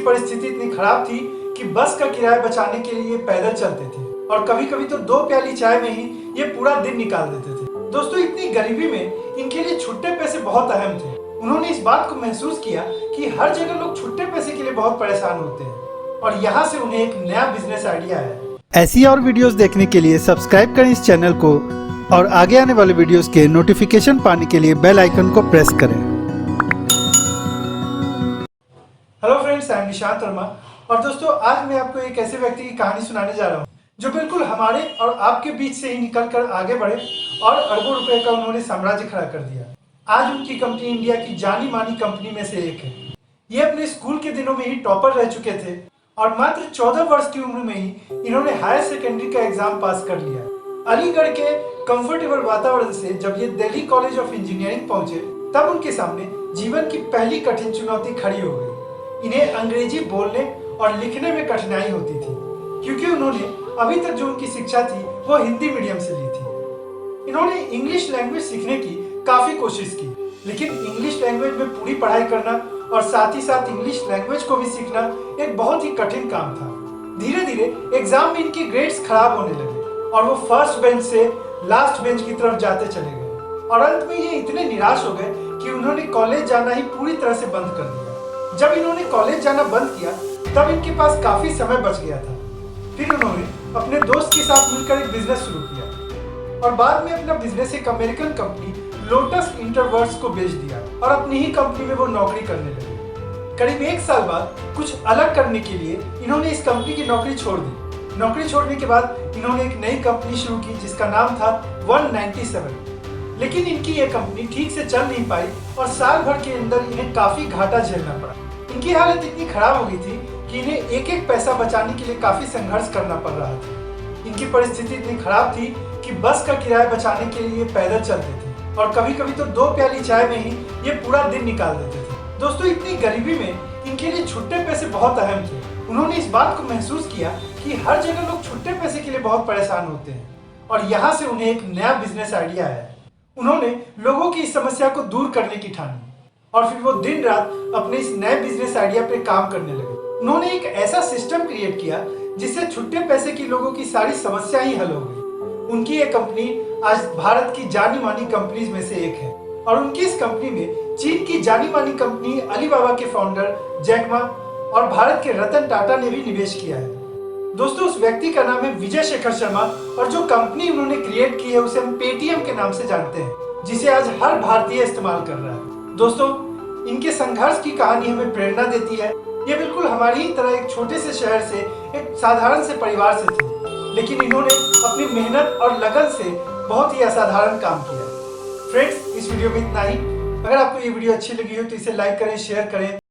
परिस्थिति इतनी खराब थी कि बस का किराया बचाने के लिए पैदल चलते थे और कभी कभी तो 2 प्याली चाय में ही ये पूरा दिन निकाल देते थे। दोस्तों, इतनी गरीबी में इनके लिए छुट्टे पैसे बहुत अहम थे। उन्होंने इस बात को महसूस किया कि हर जगह लोग छुट्टे पैसे के लिए बहुत परेशान होते हैं और यहाँ से उन्हें एक नया बिजनेस आइडिया है। ऐसी और वीडियोस देखने के लिए सब्सक्राइब करें इस चैनल को और आगे आने वाले वीडियोस के नोटिफिकेशन पाने के लिए बेल आइकन को प्रेस करें। Hello friends, I am Nishant Verma और दोस्तों, आज मैं आपको एक ऐसे व्यक्ति की कहानी सुनाने जा रहा हूँ जो बिल्कुल हमारे और आपके बीच से ही निकलकर आगे बढ़े और अरबों रुपए का उन्होंने साम्राज्य खड़ा कर दिया। आज उनकी कंपनी इंडिया की जानी मानी कंपनी में से एक है। ये अपने स्कूल के दिनों में ही टॉपर रह चुके थे और मात्र 14 वर्ष की उम्र में ही इन्होंने हायर सेकेंडरी का एग्जाम पास कर लिया। अलीगढ़ के कंफर्टेबल वातावरण से जब ये दिल्ली कॉलेज ऑफ इंजीनियरिंग पहुंचे तब उनके सामने जीवन की पहली कठिन चुनौती खड़ी हो गई। इन्हें अंग्रेजी बोलने और लिखने में कठिनाई होती थी क्योंकि उन्होंने अभी तक जो उनकी शिक्षा थी वो हिंदी मीडियम से ली थी। इन्होंने इंग्लिश लैंग्वेज सीखने की काफी कोशिश की, लेकिन इंग्लिश लैंग्वेज में पूरी पढ़ाई करना और साथ ही साथ इंग्लिश लैंग्वेज को भी सीखना एक बहुत ही कठिन काम था। धीरे धीरे एग्जाम में इनकी ग्रेड्स खराब होने लगे और वो फर्स्ट बेंच से लास्ट बेंच की तरफ जाते चले गए और अंत में ये इतने निराश हो गए कि उन्होंने कॉलेज जाना ही पूरी तरह से बंद कर दिया। जब इन्होंने कॉलेज जाना बंद किया तब इनके पास काफी समय बच गया था। फिर उन्होंने अपने दोस्त के साथ मिलकर एक बिजनेस शुरू किया और बाद में अपना बिजनेस एक अमेरिकन कंपनी लोटस इंटरवर्स को बेच दिया और अपनी ही कंपनी में वो नौकरी करने लगे। करीब 1 साल बाद कुछ अलग करने के लिए इन्होंने इस कंपनी की नौकरी छोड़ दी। नौकरी छोड़ने के बाद इन्होंने एक नई कंपनी शुरू की जिसका नाम था 197। लेकिन इनकी ये कंपनी ठीक से चल नहीं पाई और साल भर के अंदर इन्हें काफी घाटा झेलना पड़ा। इनकी हालत इतनी खराब हो गई थी कि इन्हें एक एक पैसा बचाने के लिए काफी संघर्ष करना पड़ रहा था। इनकी परिस्थिति इतनी खराब थी कि बस का किराया बचाने के लिए पैदल चलते थे और कभी कभी तो 2 प्याली चाय में ही ये पूरा दिन निकाल देते थे। दोस्तों, इतनी गरीबी में इनके लिए छुट्टे पैसे बहुत अहम थे। उन्होंने इस बात को महसूस किया कि हर जगह लोग छुट्टे पैसे के लिए बहुत परेशान होते हैं और यहाँ से उन्हें एक नया बिजनेस आइडिया आया। उन्होंने लोगों की इस समस्या को दूर करने की ठानी और फिर वो दिन रात अपने इस नए बिजनेस आइडिया पे काम करने लगे। उन्होंने एक ऐसा सिस्टम क्रिएट किया जिससे छुट्टे पैसे की लोगों की सारी समस्या ही हल हो गई। उनकी ये कंपनी आज भारत की जानी मानी कंपनीज में से एक है और उनकी इस कंपनी में चीन की जानी मानी कंपनी अलीबाबा के फाउंडर जैक मा और भारत के रतन टाटा ने भी निवेश किया है। दोस्तों, उस व्यक्ति का नाम है विजय शेखर शर्मा और जो कंपनी उन्होंने क्रिएट की है उसे हम पेटीएम के नाम से जानते हैं, जिसे आज हर भारतीय इस्तेमाल कर रहा है। दोस्तों, इनके संघर्ष की कहानी हमें प्रेरणा देती है। ये बिल्कुल हमारी ही तरह एक छोटे से शहर से एक साधारण से परिवार से थे, लेकिन इन्होंने अपनी मेहनत और लगन से बहुत ही असाधारण काम किया। फ्रेंड्स, इस वीडियो में इतना ही। अगर आपको ये वीडियो अच्छी लगी हो तो इसे लाइक करें, शेयर करें